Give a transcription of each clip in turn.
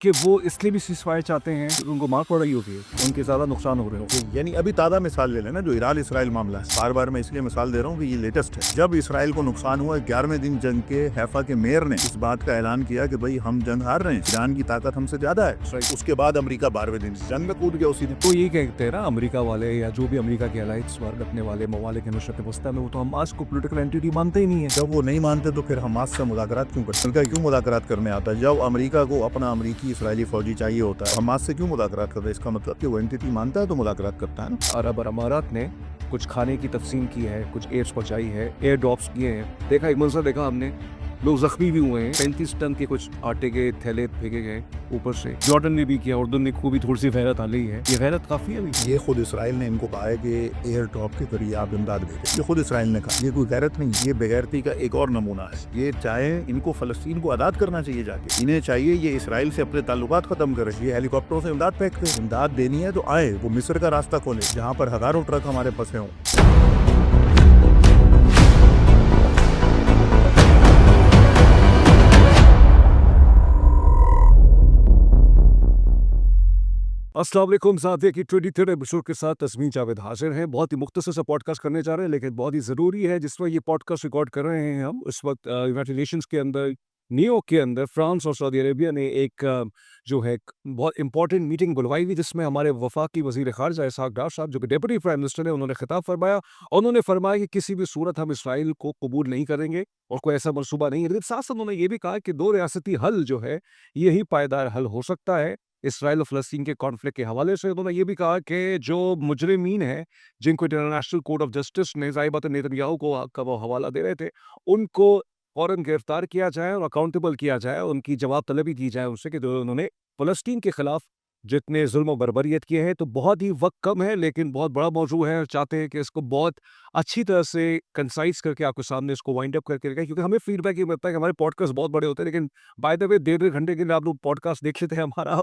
کہ وہ اس لیے بھی سیز فائر چاہتے ہیں کہ ان کو مار پڑ رہی ہوتی ہے، ان کے زیادہ نقصان ہو رہے ہو. یعنی ابھی تازہ مثال لے لینا جو ایران اسرائیل معاملہ ہے، بار بار میں اس لیے مثال دے رہا ہوں کہ یہ لیٹسٹ ہے. جب اسرائیل کو نقصان ہوا 11ویں دن جنگ کے حیفا کے میئر نے اس بات کا اعلان کیا کہ بھئی ہم جنگ ہار رہے ہیں، ایران کی طاقت ہم سے زیادہ ہے. اس کے بعد امریکہ 12ویں دن جنگ میں کود گیا اسی دن. تو یہ کہتے ہیں نا امریکہ والے یا جو بھی امریکہ کے الائنس رکھنے والے ممالک ہیں مشرق وسطیٰ میں، وہ تو حماس کو پولیٹیکل اینٹی مانتے ہی نہیں ہیں. جب وہ نہیں مانتے تو پھر حماس سے مذاکرات کیوں کرتے ہیں؟ کیوں مذاکرات کرنے آتا ہے؟ جب امریکہ کو اپنا امریکی اسرائیلی فوجی چاہیے ہوتا ہے، حماس سے کیوں مذاکرات کرتا ہے؟ اس کا مطلب کہ وہ اینٹی مانتا ہے تو مذاکرات کرتا ہے نا. عرب اور امارات نے کچھ کھانے کی تقسیم کی ہے، کچھ ایئرس پہنچائی ہے، ایئر ڈراپس کیے ہیں. دیکھا ایک منظر دیکھا ہم نے، لوگ زخمی بھی ہوئے ہیں. 35 ٹن کے کچھ آٹے کے تھیلے پھینکے گئے اوپر سے. جارڈن نے بھی کیا، اردن نے خوبی تھوڑی سی غیرت آ رہی ہے. یہ غیرت کافی ہے. یہ خود اسرائیل نے ان کو کہا ہے کہ ایئر ڈراپ کے ذریعے آپ امداد بھیجیں. یہ خود اسرائیل نے کہا. یہ کوئی غیرت نہیں، یہ بغیرتی کا ایک اور نمونہ ہے. یہ چاہے ان کو فلسطین کو آزاد کرنا چاہیے، جا کے انہیں چاہیے یہ اسرائیل سے اپنے تعلقات ختم کرے. یہ ہیلی کاپٹروں سے امداد پھینکتے ہیں. امداد دینی ہے تو آئے، وہ مصر کا راستہ کھولے جہاں پر ہزاروں ٹرک ہمارے پھنسے ہوں. السلام علیکم. ساتھی کی 23rd ایپیسوڈ کے ساتھ تسمین جاوید حاضر ہیں. بہت ہی مختصر سا پوڈ کاسٹ کرنے جا رہے ہیں، لیکن بہت ہی ضروری ہے. جس میں یہ پوڈ کاسٹ ریکارڈ کر رہے ہیں ہم اس وقت یونائٹڈ نیشنز کے اندر، نیو یارک کے اندر، فرانس اور سعودی عربیہ نے ایک جو ہے بہت امپورٹنٹ میٹنگ بلوائی ہوئی، جس میں ہمارے وفاقی وزیر خارجہ اسحاق ڈار صاحب جو کہ ڈپٹی پرائم منسٹر ہیں، انہوں نے خطاب فرمایا اور انہوں نے فرمایا کہ کسی بھی صورت ہم اسرائیل کو قبول نہیں کریں گے اور کوئی ایسا منصوبہ نہیں ہے. لیکن ساتھ ساتھ انہوں نے یہ بھی کہا کہ دو ریاستی حل جو ہے یہی پائیدار حل ہو سکتا ہے اسرائیل اور فلسطین کے کانفلکٹ کے حوالے سے. انہوں نے یہ بھی کہا کہ جو مجرمین ہیں جن کو انٹرنیشنل کورٹ آف جسٹس نے ظاہر نیتنیاہو کا وہ حوالہ دے رہے تھے، ان کو فوراً گرفتار کیا جائے اور اکاؤنٹیبل کیا جائے، ان کی جواب طلبی کی جائے ان سے کہ جو انہوں نے فلسطین کے خلاف جتنے ظلم و بربریت کیے ہیں. تو بہت ہی وقت کم ہے لیکن بہت بڑا موضوع ہے اور چاہتے ہیں کہ اس کو بہت اچھی طرح سے کنسائز کر کے آپ کے سامنے اس کو وائنڈ اپ کر کے رکھیں، کیونکہ ہمیں فیڈ بیک یہ ملتا ہے کہ ہمارے پوڈ کاسٹ بہت بڑے ہوتے ہیں، لیکن بائی دا وے 1.5 گھنٹے کے لیے آپ لوگ پوڈ کاسٹ دیکھ لیتے ہیں، ہمارا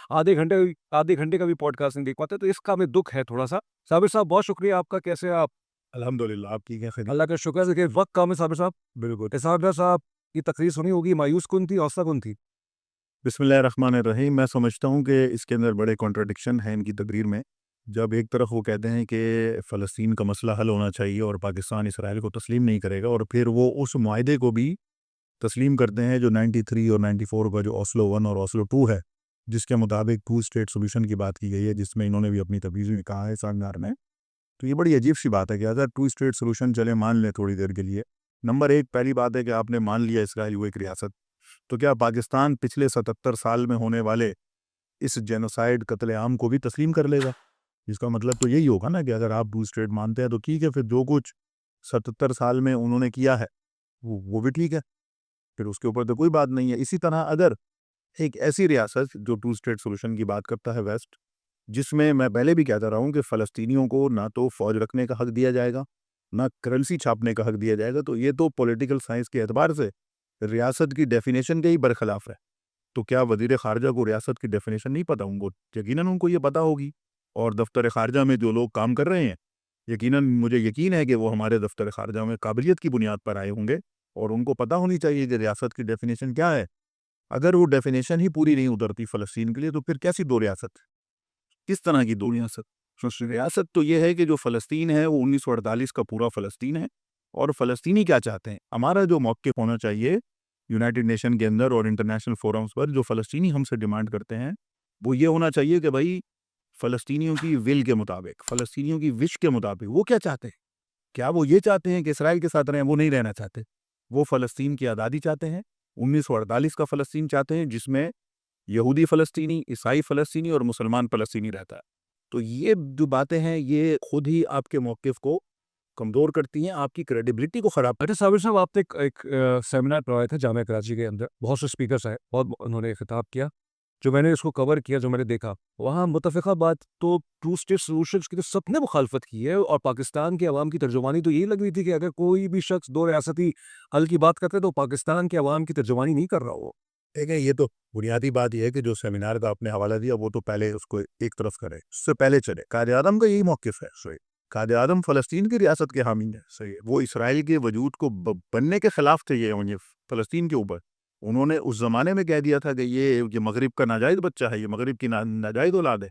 آدھے گھنٹے کا بھی پوڈ کاسٹ نہیں دیکھ پاتے. تو اس کا ہمیں دکھ ہے تھوڑا سا. صابر صاحب بہت شکریہ آپ کا. کیسے ہیں آپ؟ الحمدللہ. آپ کی کیا خیریت؟ اللہ کا شکر ہے کہ وقت کم ہے. صابر صاحب بالکل. اسحاق ڈار صاحب کی تقریر سنی ہوگی، مایوس کن تھی، حوصلہ کن تھی. بسم اللہ الرحمن الرحیم. میں سمجھتا ہوں کہ اس کے اندر بڑے کانٹرڈکشن ہیں ان کی تقریر میں. جب ایک طرف وہ کہتے ہیں کہ فلسطین کا مسئلہ حل ہونا چاہیے اور پاکستان اسرائیل کو تسلیم نہیں کرے گا، اور پھر وہ اس معاہدے کو بھی تسلیم کرتے ہیں جو 93 اور 94 کا جو اوسلو 1 اور اوسلو 2 ہے، جس کے مطابق 2 اسٹیٹ سولوشن کی بات کی گئی ہے، جس میں انہوں نے بھی اپنی تفویض میں کہا ہے سانگار نے. تو یہ بڑی عجیب سی بات ہے کہ اگر 2 اسٹیٹ سولوشن چلے مان لیں تھوڑی دیر کے لیے. نمبر 1 پہلی بات ہے کہ آپ نے مان لیا اسرائیل وہ ایک ریاست، تو کیا پاکستان پچھلے 77 سال میں ہونے والے اس جینوسائیڈ قتل عام کو بھی تسلیم کر لے گا؟ اس کا مطلب تو یہی ہوگا نا کہ اگر آپ 2 اسٹیٹ مانتے ہیں تو ٹھیک ہے، پھر جو کچھ 77 سال میں انہوں نے کیا ہے وہ بھی ٹھیک ہے، پھر اس کے اوپر تو کوئی بات نہیں ہے. اسی طرح اگر ایک ایسی ریاست جو 2 اسٹیٹ سولوشن کی بات کرتا ہے ویسٹ، جس میں پہلے بھی کہتا رہا ہوں کہ فلسطینیوں کو نہ تو فوج رکھنے کا حق دیا جائے گا، نہ کرنسی چھاپنے کا حق دیا جائے گا، تو یہ تو پولیٹیکل سائنس کے اعتبار سے ریاست کی ڈیفینیشن کے ہی برخلاف ہے. تو کیا وزیر خارجہ کو ریاست کی ڈیفینیشن نہیں پتہ؟ ان کو یقیناً ان کو یہ پتہ ہوگی، اور دفتر خارجہ میں جو لوگ کام کر رہے ہیں یقیناً مجھے یقین ہے کہ وہ ہمارے دفتر خارجہ میں قابلیت کی بنیاد پر آئے ہوں گے اور ان کو پتہ ہونی چاہیے کہ ریاست کی ڈیفینیشن کیا ہے. اگر وہ ڈیفینیشن ہی پوری نہیں اترتی فلسطین کے لیے تو پھر کیسی 2 ریاست؟ کس طرح کی 2 ریاست؟ ریاست تو یہ ہے کہ جو فلسطین ہے وہ 1948 کا پورا فلسطین ہے، اور فلسطینی کیا چاہتے ہیں. ہمارا جو موقف ہونا چاہیے یونائٹڈ نیشن کے اندر اور انٹرنیشنل فورمز پر، جو فلسطینی ہم سے ڈیمانڈ کرتے ہیں، وہ یہ ہونا چاہیے کہ بھائی فلسطینیوں کی ول کے مطابق، فلسطینیوں کی وش کے مطابق وہ کیا چاہتے ہیں. کیا وہ یہ چاہتے ہیں کہ اسرائیل کے ساتھ رہیں؟ وہ نہیں رہنا چاہتے. وہ فلسطین کی آزادی چاہتے ہیں، 1948 کا فلسطین چاہتے ہیں، جس میں یہودی فلسطینی، عیسائی فلسطینی اور مسلمان فلسطینی رہتا ہے. تو یہ جو باتیں ہیں یہ خود ہی آپ کے موقف کو کمزور کرتی ہیں، آپ کی کریڈیبلٹی کو خراب. اچھا صابر صاحب، آپ نے ایک سیمینار کروایا تھا جامعہ کراچی کے اندر، بہت سے اسپیکرز آئے، بہت انہوں نے خطاب کیا. جو میں نے اس کو کور کیا، جو میں نے دیکھا وہاں متفقہ بات تو 2 اسٹیٹ سولوشنز کی تو سب نے مخالفت کی ہے، اور پاکستان کے عوام کی ترجمانی تو یہی لگ رہی تھی کہ اگر کوئی بھی شخص 2 ریاستی حل کی بات کرتے تو پاکستان کے عوام کی ترجمانی نہیں کر رہا ہو. دیکھیں، یہ تو بنیادی بات یہ ہے کہ جو سیمینار کا آپ نے حوالہ دیا وہ تو پہلے اس کو ایک طرف کرے، اس سے پہلے چلے. قائد اعظم کا یہی موقف ہے. صحیح، قائد اعظم فلسطین کی ریاست کے حامی ہیں. صحیح، وہ اسرائیل کے وجود کو بننے کے خلاف تھے یہ فلسطین کے اوپر. انہوں نے اس زمانے میں کہہ دیا تھا کہ یہ مغرب کا ناجائز بچہ ہے، یہ مغرب کی ناجائز اولاد ہے۔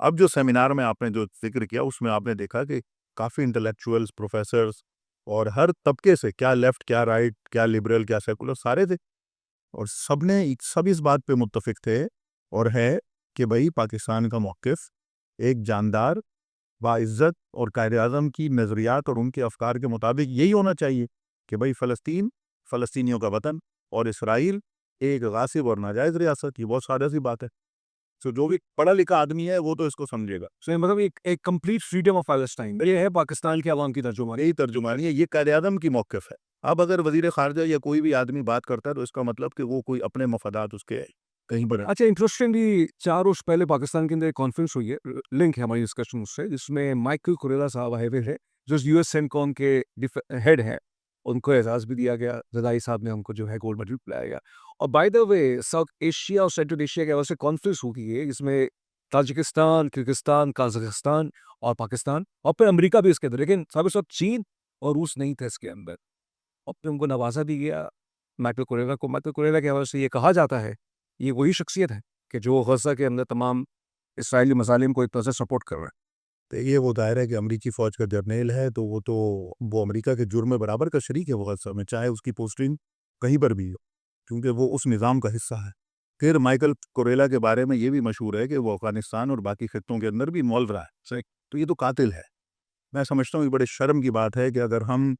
اب جو سیمینار میں آپ نے جو ذکر کیا اس میں آپ نے دیکھا کہ کافی انٹلیکچوئلز، پروفیسرز اور ہر طبقے سے، کیا لیفٹ، کیا رائٹ، کیا لبرل، کیا سیکولر، سارے تھے، اور سب اس بات پہ متفق تھے اور ہے کہ بھائی پاکستان کا موقف ایک جاندار، باعزت اور قائد اعظم کی نظریات اور ان کے افکار کے مطابق یہی ہونا چاہیے کہ بھائی فلسطین فلسطینیوں کا وطن اور اسرائیل ایک غاصب اور ناجائز ریاست۔ یہ بہت سادہ سی بات ہے، تو جو بھی پڑھا لکھا آدمی ہے وہ تو اس کو سمجھے گا۔ مطلب ایک کمپلیٹ فریڈم آف پیلسٹائن یہ ہے پاکستان کے عوام کی ترجمانی۔ یہی ترجمانی ہے، یہ قائد اعظم کی موقف ہے۔ اب اگر وزیر خارجہ یا کوئی بھی آدمی بات کرتا ہے تو اس کا مطلب کہ وہ کوئی اپنے مفادات اس کے کہیں پر۔ اچھا، انٹرسٹنگلی 4 روز پہلے پاکستان کے اندر ایک کانفرنس ہوئی ہے، لنک ہے ہماری ڈسکشن سے، جس میں مائیکل کوریلا صاحب آئے ہوئے ہیں جو یو ایس سینکوم کے ہیڈ ہیں، ان کو اعزاز بھی دیا گیا، زدائی صاحب نے ان کو جو ہے گولڈ میڈل پلایا گیا۔ اور by the way south Asia اور سینٹرل ایشیا کے حوالے سے کانفرنس ہوئی ہے، جس میں تاجکستان، کرغزستان، قازقستان اور پاکستان اور پھر امریکہ بھی اس کے اندر، لیکن سب چین اور روس نہیں تھے اس کے اندر، اور پھر ان کو نوازا بھی گیا مائیکل کوریلا کو۔ مائیکل کوریلا کے حوالے سے یہ کہا جاتا ہے یہ وہی شخصیت ہے کہ جو غزہ کے اندر تمام اسرائیلی مظالم کو ایک طرح سے سپورٹ کر رہا ہے۔ تو یہ وہ ظاہر ہے کہ امریکی فوج کا جرنیل ہے، تو وہ امریکہ کے جرم برابر کا شریک ہے وہ غزہ میں، چاہے اس کی پوسٹنگ کہیں پر بھی ہو، کیونکہ وہ اس نظام کا حصہ ہے۔ پھر مائیکل کوریلا کے بارے میں یہ بھی مشہور ہے کہ وہ افغانستان اور باقی خطوں کے اندر بھی انوالو رہا ہے، تو یہ تو قاتل ہے۔ میں سمجھتا ہوں یہ بڑے شرم کی بات ہے کہ اگر ہم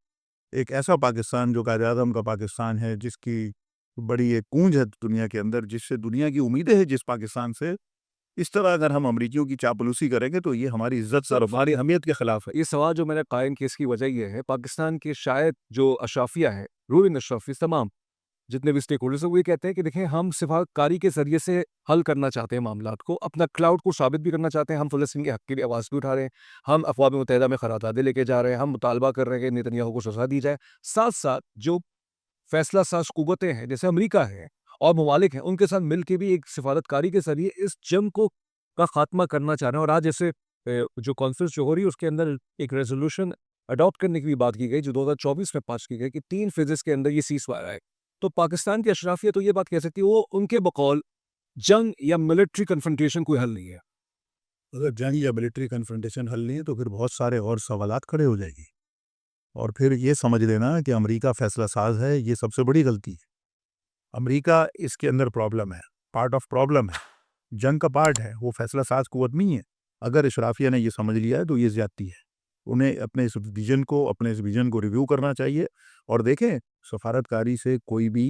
ایک ایسا پاکستان جو قائد اعظم کا پاکستان ہے، جس کی بڑی ایک گونج ہے دنیا کے اندر، جس سے دنیا کی امیدیں ہیں جس پاکستان سے، اس طرح اگر ہم امریکیوں کی چاپلوسی کریں گے تو یہ ہماری عزت اور ہماری اہمیت کے خلاف ہے۔ یہ سوال جو میں نے قائم کیا اس کی وجہ یہ ہے، پاکستان کے شاید جو اشرافیہ ہے، رولنگ اشرافیہ تمام جتنے بھی اسٹیک ہولڈرز ہیں، وہ یہ کہتے ہیں کہ دیکھیں ہم سفارتکاری کے ذریعے سے حل کرنا چاہتے ہیں معاملات کو، اپنا کلاؤڈ کو ثابت بھی کرنا چاہتے ہیں، ہم فلسطین کے حق کے لیے آواز بھی اٹھا رہے ہیں، ہم اقوام متحدہ میں قراردادیں لے کے جا رہے ہیں، ہم مطالبہ کر رہے ہیں کہ نیتنیاہو کو سزا دی جائے، ساتھ ساتھ جو فیصلہ ساز قوتیں ہیں جیسے امریکہ ہے اور ممالک ہیں، ان کے ساتھ مل کے بھی ایک سفارتکاری کے ذریعے اس جنگ کو کا خاتمہ کرنا چاہ رہے ہیں۔ اور آج جیسے جو کانفرنس جو ہو رہی ہے اس کے اندر ایک ریزولوشن اڈاپٹ کرنے کی بھی بات کی گئی جو 2024 میں پاس کی گئی کہ 3 فیزز کے اندر یہ سیز فائر ہے۔ تو پاکستان کی اشرافیہ تو یہ بات کہہ سکتی ہے وہ ان کے بقول جنگ یا ملٹری کنفرنٹیشن کوئی حل نہیں ہے۔ اگر جنگ یا ملٹری کنفرنٹیشن حل نہیں ہے تو پھر بہت سارے اور سوالات کھڑے ہو جائے گی، اور پھر یہ سمجھ لینا کہ امریکہ فیصلہ ساز ہے، یہ سب سے بڑی غلطی ہے۔ امریکہ اس کے اندر پرابلم ہے، پارٹ آف پرابلم ہے، جنگ کا پارٹ ہے، وہ فیصلہ ساز قوت نہیں ہے۔ اگر اشرافیہ نے یہ سمجھ لیا ہے تو یہ زیادتی ہے، انہیں اپنے اس ویژن کو ریویو کرنا چاہیے۔ اور دیکھیں، سفارتکاری سے کوئی بھی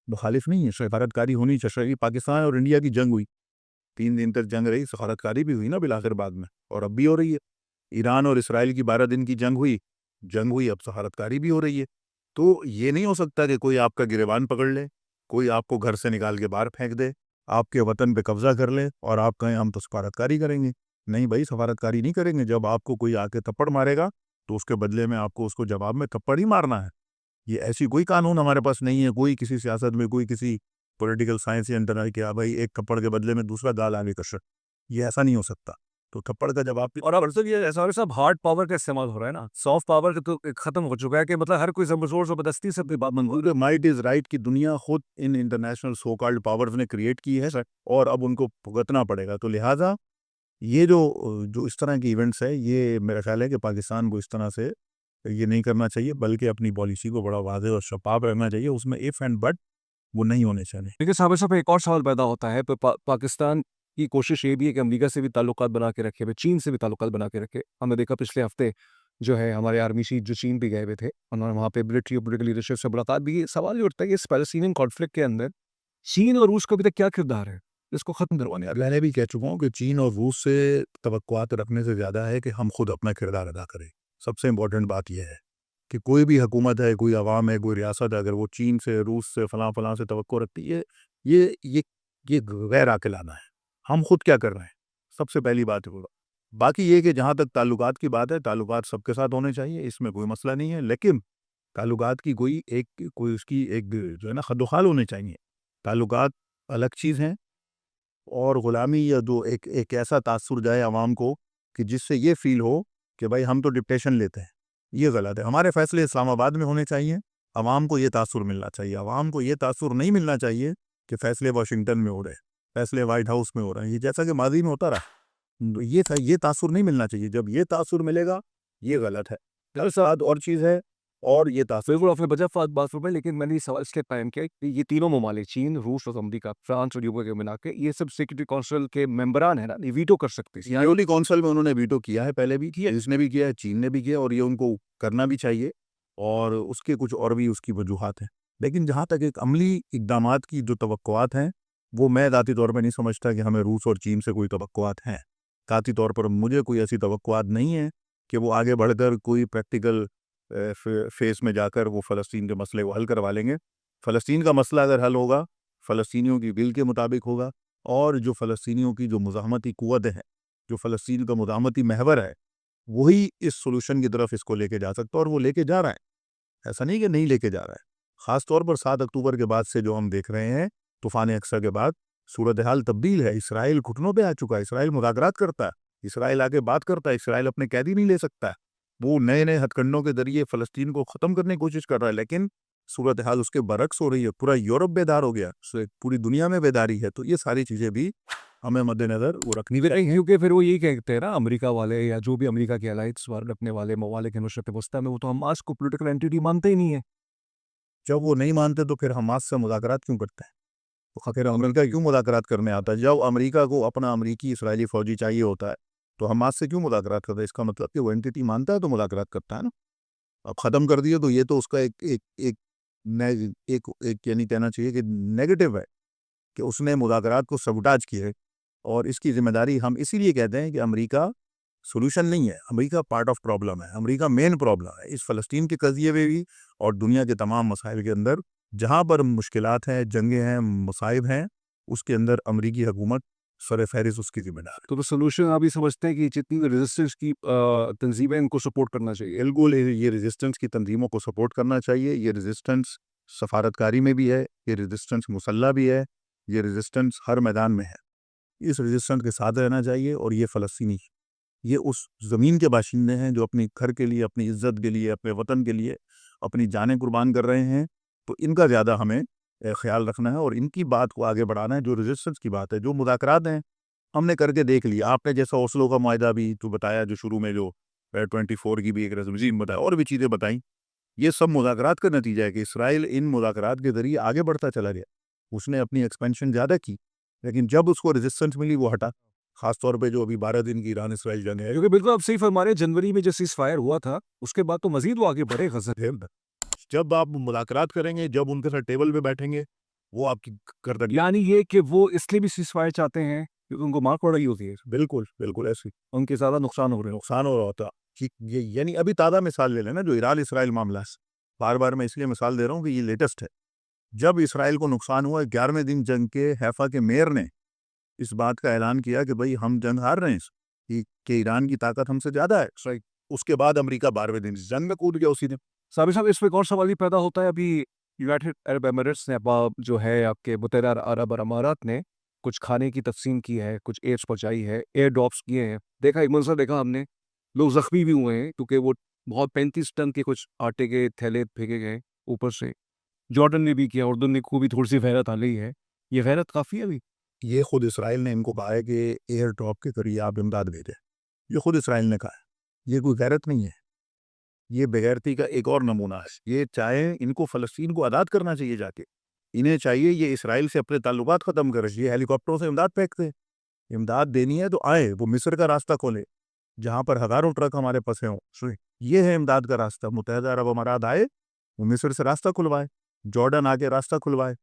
مخالف نہیں ہے، سفارتکاری ہونی چاہیے۔ پاکستان اور انڈیا کی جنگ ہوئی، 3 دن تک جنگ رہی، سفارتکاری بھی ہوئی نا بالآخر بعد میں، اور اب بھی ہو رہی ہے۔ ایران اور اسرائیل کی 12 دن کی جنگ ہوئی، اب سفارتکاری بھی ہو رہی ہے۔ تو یہ نہیں ہو سکتا کہ کوئی آپ کا گریبان پکڑ لے، کوئی آپ کو گھر سے نکال کے باہر پھینک دے، آپ کے وطن پہ قبضہ کر لے اور آپ کہیں ہم تو سفارتکاری کریں گے۔ نہیں بھائی، سفارتکاری نہیں کریں گے۔ جب آپ کو کوئی آ کے تھپڑ مارے گا تو اس کے بدلے میں آپ کو اس کو جواب میں تھپڑ ہی مارنا ہے۔ یہ ایسی کوئی قانون ہمارے پاس نہیں ہے، کوئی کسی سیاست میں، کوئی کسی پولیٹیکل سائنس یا انٹرنل کیا بھائی ایک تھپڑ کے بدلے میں دوسرا گال آگے کر سکتا، یہ ایسا نہیں ہو سکتا۔ تو تھپڑ کا جواب اور اب یہ ایسا صاحب ہارڈ پاور کا استعمال ہو رہا ہے نا، سافٹ پاور تو ختم ہو چکا ہے کہ مطلب ہر کوئی زور زبردستی سے اپنی بات منگوا مائٹ از رائٹ کی دنیا خود in international so called powers نے کریٹ کی ہے اور اب ان کو بھگتنا پڑے گا۔ تو لہٰذا یہ جو اس طرح کی ایونٹس ہے، یہ میرا خیال ہے کہ پاکستان کو اس طرح سے یہ نہیں کرنا چاہیے، بلکہ اپنی پالیسی کو بڑا واضح اور شفاف رکھنا چاہیے، اس میں اف اینڈ بٹ وہ نہیں ہونے چاہیے۔ لیکن صاحب صاحب ایک اور سوال پیدا ہوتا ہے، پاکستان کی کوشش یہ بھی ہے کہ امریکہ سے بھی تعلقات بنا کے رکھے، چین سے بھی تعلقات بنا کے رکھے۔ ہم نے دیکھا پچھلے ہفتے جو ہے ہمارے آرمی چیف جو چین بھی گئے ہوئے تھے، انہوں نے وہاں پہ ملٹری اور پولیٹیکل لیڈرشپ سے ملاقات بھی کی۔ سوال یہ اٹھتا ہے کہ اس پیلسٹینین کانفلکٹ کے اندر چین اور روس کا ابھی تک کیا کردار ہے اس کو ختم کروانے؟ میں نے بھی کہہ چکا ہوں کہ چین اور روس سے توقعات رکھنے سے زیادہ ہے کہ ہم خود اپنا کردار ادا کریں۔ سب سے امپورٹنٹ بات یہ ہے کہ کوئی بھی حکومت ہے، کوئی عوام ہے، کوئی ریاست ہے، اگر وہ چین سے، روس سے، فلاں سے توقع رکھتی ہے، یہ غیر عاقلانہ ہے۔ ہم خود کیا کر رہے ہیں، سب سے پہلی بات ہوگا۔ باقی یہ کہ جہاں تک تعلقات کی بات ہے، تعلقات سب کے ساتھ ہونے چاہیے، اس میں کوئی مسئلہ نہیں ہے، لیکن تعلقات کی کوئی اس کی ایک جو ہے نا خد و خال ہونے چاہیے۔ تعلقات الگ چیز ہیں، اور غلامی یا جو ایک ایسا تاثر جائے عوام کو کہ جس سے یہ فیل ہو کہ بھائی ہم تو ڈکٹیشن لیتے ہیں، یہ غلط ہے۔ ہمارے فیصلے اسلام آباد میں ہونے چاہیے، عوام کو یہ تاثر ملنا چاہیے. عوام کو یہ تاثر نہیں ملنا چاہیے کہ فیصلے واشنگٹن میں ہو رہے ہیں, فیصلے وائٹ ہاؤس میں ہو رہے ہیں, یہ جیسا کہ ماضی میں ہوتا رہا. یہ تاثر نہیں ملنا چاہیے. جب یہ تاثر ملے گا یہ غلط ہے. ساتھ اور چیز ہے, اور یہ تاثر بالکل آپ نے بجا بات فرمائی, لیکن میں نے یہ سوال اس لیے قائم کیا کہ یہ تینوں ممالک چین, روس اور امریکہ, فرانس اور یوکے کے ملا کے یہ سب سیکرٹری کونسل کے ممبران ہیں نا, یہ ویٹو کر سکتے ہیں. سیکورٹی کونسل میں انہوں نے ویٹو کیا ہے, پہلے بھی کیا, اس نے بھی کیا ہے, چین نے بھی کیا, اور یہ ان کو کرنا بھی چاہیے. اور اس کے کچھ اور بھی اس کی وجوہات ہیں. لیکن جہاں تک ایک عملی اقدامات کی جو توقعات ہیں, وہ میں ذاتی طور پہ نہیں سمجھتا کہ ہمیں روس اور چین سے کوئی توقعات ہیں. ذاتی طور پر مجھے کوئی ایسی توقعات نہیں ہے کہ وہ آگے بڑھ کر کوئی پریکٹیکل فیس میں جا کر وہ فلسطین کے مسئلے کو حل کروا لیں گے. فلسطین کا مسئلہ اگر حل ہوگا, فلسطینیوں کی بل کے مطابق ہوگا, اور جو فلسطینیوں کی جو مزاحمتی قوت ہے, جو فلسطین کا مزاحمتی محور ہے, وہی اس سولوشن کی طرف اس کو لے کے جا سکتا ہے, اور وہ لے کے جا رہا ہے. ایسا نہیں کہ نہیں لے کے جا رہا ہے. خاص طور پر 7 اکتوبر کے بعد سے جو ہم دیکھ رہے ہیں, طوفان اقصی کے بعد صورتحال تبدیل ہے. اسرائیل گھٹنوں پہ آ چکا ہے. اسرائیل مذاکرات کرتا ہے, اسرائیل آگے بات کرتا ہے, اسرائیل اپنے قیدی نہیں لے سکتا ہے. وہ نئے نئے ہتھ کنڈوں کے ذریعے فلسطین کو ختم کرنے کی کوشش کر رہا ہے, لیکن صورتحال اس کے برعکس ہو رہی ہے. پورا یورپ بیدار ہو گیا, پوری دنیا میں بیداری ہے. تو یہ ساری چیزیں بھی ہمیں مد نظر وہ رکھنی چاہیے. کیونکہ پھر وہ یہی کہتے ہیں نا, امریکہ والے یا جو بھی امریکہ کے الائٹس اپنے والے ممالک مشرق وسطیٰ میں, وہ تو حماس کو پولیٹیکل اینٹی مانتے ہی نہیں ہے. جب وہ نہیں مانتے تو پھر حماس سے مذاکرات کیوں کرتے ہیں؟ تو پھر امریکہ کیوں مذاکرات کرنے آتا ہے؟ جب امریکہ کو اپنا امریکی اسرائیلی فوجی چاہیے ہوتا ہے تو حماس سے کیوں مذاکرات کرتا ہے؟ اس کا مطلب کہ وہ اینٹی مانتا ہے تو مذاکرات کرتا ہے نا. اب ختم کر دیے تو یہ تو اس کا ایک یعنی کہنا چاہیے کہ نیگیٹو ہے کہ اس نے مذاکرات کو سبوٹاج کیا ہے. اور اس کی ذمہ داری ہم اسی لیے کہتے ہیں کہ امریکہ سولوشن نہیں ہے, امریکہ پارٹ آف پرابلم ہے. امریکہ مین پرابلم ہے اس فلسطین کے قضیے میں بھی, اور دنیا کے تمام مسائل کے اندر جہاں پر مشکلات ہیں, جنگیں ہیں, مصائب ہیں, اس کے اندر امریکی حکومت سر فہرست اس کی ذمہ دار ہے. تو سولوشن آپ یہ سمجھتے ہیں کہ جتنی ریزسٹنس کی تنظیمیں ان کو سپورٹ کرنا چاہیے. بالکل یہ ریزسٹنس کی تنظیموں کو سپورٹ کرنا چاہیے. یہ ریزسٹنس سفارتکاری میں بھی ہے, یہ ریزسٹنس مسلح بھی ہے, یہ ریزسٹنس ہر میدان میں ہے. اس ریزسٹنس کے ساتھ رہنا چاہیے. اور یہ فلسطینی, یہ اس زمین کے باشندے ہیں جو اپنی گھر کے لیے, اپنی عزت کے لیے, اپنے وطن کے لیے اپنی جانیں قربان کر رہے ہیں. تو ان کا زیادہ ہمیں خیال رکھنا ہے اور ان کی بات کو آگے بڑھانا ہے. جو ریزسٹنس کی بات ہے, جو مذاکرات ہیں, ہم نے کر کے دیکھ لیا. آپ نے جیسا اوسلو کا معاہدہ بھی تو بتایا, جو شروع میں جو 24 کی بھی ایک ریزولوشن بتایا, اور بھی چیزیں بتائیں. یہ سب مذاکرات کا نتیجہ ہے کہ اسرائیل ان مذاکرات کے ذریعے آگے بڑھتا چلا گیا. اس نے اپنی ایکسپینشن زیادہ کی, لیکن جب اس کو ریزسٹنس ملی وہ ہٹا. خاص طور پہ جو ابھی 12 دن کی ایران اسرائیل جنگ ہے, کیونکہ بالکل آپ صحیح فرما رہے ہیں, جنوری میں جو سیز فائر ہوا تھا اس کے بعد تو مزید وہ آگے بڑھے غزہ. جب آپ مذاکرات کریں گے, جب ان کے ساتھ ٹیبل پہ بیٹھیں گے, وہ آپ کی کردگی. یعنی یہ کہ وہ اس لیے بھی سیز فائر چاہتے ہیں کیونکہ ان کو مار پڑ رہی ہوتی ہے, بالکل بالکل ایسی ان کے زیادہ نقصان ہو رہے ہیں. نقصان ہو رہا ہوتا. یعنی ابھی تازہ مثال لے لینا جو ایران اسرائیل معاملہ ہے. بار بار میں اس لیے مثال دے رہا ہوں کہ یہ لیٹسٹ ہے. جب اسرائیل کو نقصان ہوا, 11ویں دن جنگ کے حیفا کے میئر نے اس بات کا اعلان کیا کہ بھئی ہم جنگ ہار رہے ہیں, کہ ایران کی طاقت ہم سے زیادہ ہے. اس کے بعد امریکہ 12ویں دن جنگ میں کود گیا اسی دن. صابر صاحب, اس میں کون سوال بھی پیدا ہوتا ہے, ابھی یونائٹڈ عرب ایمریٹس نے جو ہے آپ کے متحدہ عرب امارات نے کچھ کھانے کی تقسیم کی ہے, کچھ ایڈس پہنچائی ہے, ایئر ڈراپس کیے ہیں. دیکھا ایک منظر دیکھا ہم نے, لوگ زخمی بھی ہوئے ہیں کیونکہ وہ بہت 35 ٹن کے کچھ آٹے کے تھیلے پھینکے گئے اوپر سے. جارڈن نے بھی کیا, اردن نے خوب تھوڑی سی غیرت آ لی ہے. یہ غیرت کافی ہے ابھی. یہ خود اسرائیل نے ان کو کہا ہے کہ ایئر ڈراپ کے ذریعے آپ امداد بھیجیں. یہ خود اسرائیل نے کہا ہے. یہ کوئی غیرت نہیں ہے, یہ بغیرتی کا ایک اور نمونہ ہے. یہ چاہے ان کو فلسطین کو آزاد کرنا چاہیے جا کے, انہیں چاہیے یہ اسرائیل سے اپنے تعلقات ختم کرے. یہ ہیلی کاپٹروں سے امداد پھینکتے, امداد دینی ہے تو آئے, وہ مصر کا راستہ کھولے جہاں پر ہزاروں ٹرک ہمارے پھنسے ہوں. یہ ہے امداد کا راستہ. متحدہ عرب امارات آئے, وہ مصر سے راستہ کھلوائے, جارڈن آ کے راستہ کھلوائے.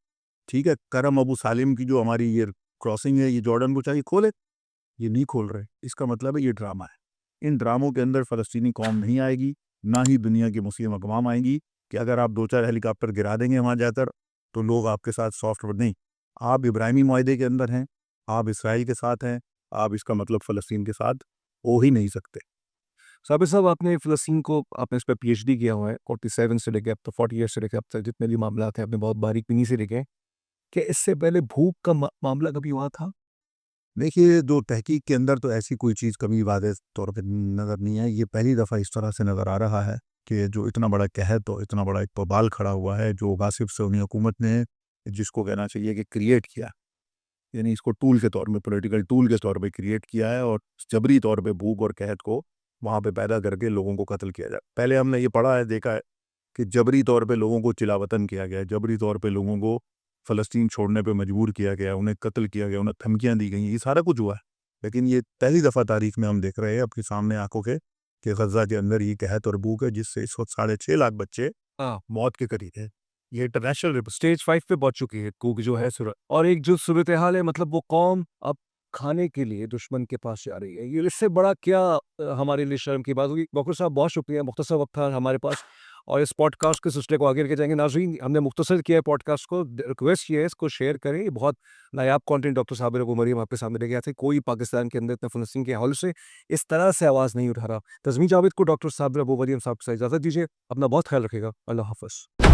ٹھیک ہے, کرم ابو سالم کی جو ہماری یہ کراسنگ ہے, یہ جارڈن کو چاہیے کھولے, یہ نہیں کھول رہے. اس کا مطلب ہے یہ ڈرامہ ہے. ان ڈراموں کے اندر فلسطینی قوم نہیں آئے گی, نہ ہی دنیا کی مسلم اقوام آئیں گی کہ اگر آپ 2-4 ہیلی کاپٹر گرا دیں گے وہاں جا کر تو لوگ آپ کے ساتھ سافٹ ورڈ نہیں. آپ ابراہیمی معاہدے کے اندر ہیں, آپ اسرائیل کے ساتھ ہیں, آپ اس کا مطلب فلسطین کے ساتھ ہو ہی نہیں سکتے. صابر صاحب, آپ نے فلسطین کو, آپ نے اس پہ پی ایچ ڈی کیا ہوا ہے, 47 سے لے کے اب تک 40 ایئر سے لے کے اب تک جتنے بھی معاملات ہیں آپ نے بہت باریک بینی سے دیکھے. کہ اس سے پہلے بھوک کا معاملہ کبھی ہوا تھا؟ دیکھیے, جو تحقیق کے اندر تو ایسی کوئی چیز کبھی واضح طور پہ نظر نہیں ہے. یہ پہلی دفعہ اس طرح سے نظر آ رہا ہے کہ جو اتنا بڑا قحط اور اتنا بڑا ایک وبال کھڑا ہوا ہے جو غاصب سونی حکومت نے جس کو کہنا چاہیے کہ کریٹ کیا، یعنی اس کو ٹول کے طور میں پولیٹیکل ٹول کے طور پہ کریٹ کیا ہے اور جبری طور پہ بھوک اور قحط کو وہاں پہ پیدا کر کے لوگوں کو قتل کیا جائے۔ پہلے ہم نے یہ پڑھا ہے، دیکھا ہے کہ جبری طور پہ لوگوں کو چلا وطن کیا گیا، جبری طور پہ لوگوں کو فلسطین چھوڑنے پہ مجبور کیا گیا، انہیں قتل کیا گیا، انہیں دھمکیاں دی گئیں، یہ سارا کچھ ہوا ہے۔ لیکن یہ پہلی دفعہ تاریخ میں ہم دیکھ رہے ہیں اپنے سامنے آنکھوں کے کہ غزہ کے اندر یہ قحط اور بھوک ہے جس سے اس وقت 6.5 لاکھ بچے ہاں موت کے قریب ہیں۔ یہ انٹرنیشنل اسٹیج 5 پہ پہنچ چکی ہے کوک جو ہے صورت، اور ایک جو صورتحال ہے مطلب وہ قوم اب کھانے کے لیے دشمن کے پاس جا رہی ہے، یہ اس سے بڑا کیا ہمارے لیے شرم کی بات ہوگی۔ بکر صاحب بہت شکریہ، مختصر وقت تھا ہمارے پاس اور اس پوڈ کاسٹ کے سلسلے کو آگے لے کے جائیں گے۔ ناظرین ہم نے مختصر کیا ہے پوڈ کاسٹ کو، ریکویسٹ کیا ہے اس کو شیئر کریں، یہ بہت نایاب کانٹینٹ ڈاکٹر صابر ابو مریم آپ کے سامنے لے گئے تھے۔ کوئی پاکستان کے اندر اتنا فلسطین کے حوالے سے اس طرح سے آواز نہیں اٹھا رہا۔ تزمین جاوید کو ڈاکٹر صابر ابو مریم صاحب سے اجازت دیجیے، اپنا بہت خیال رکھے گا، اللہ حافظ۔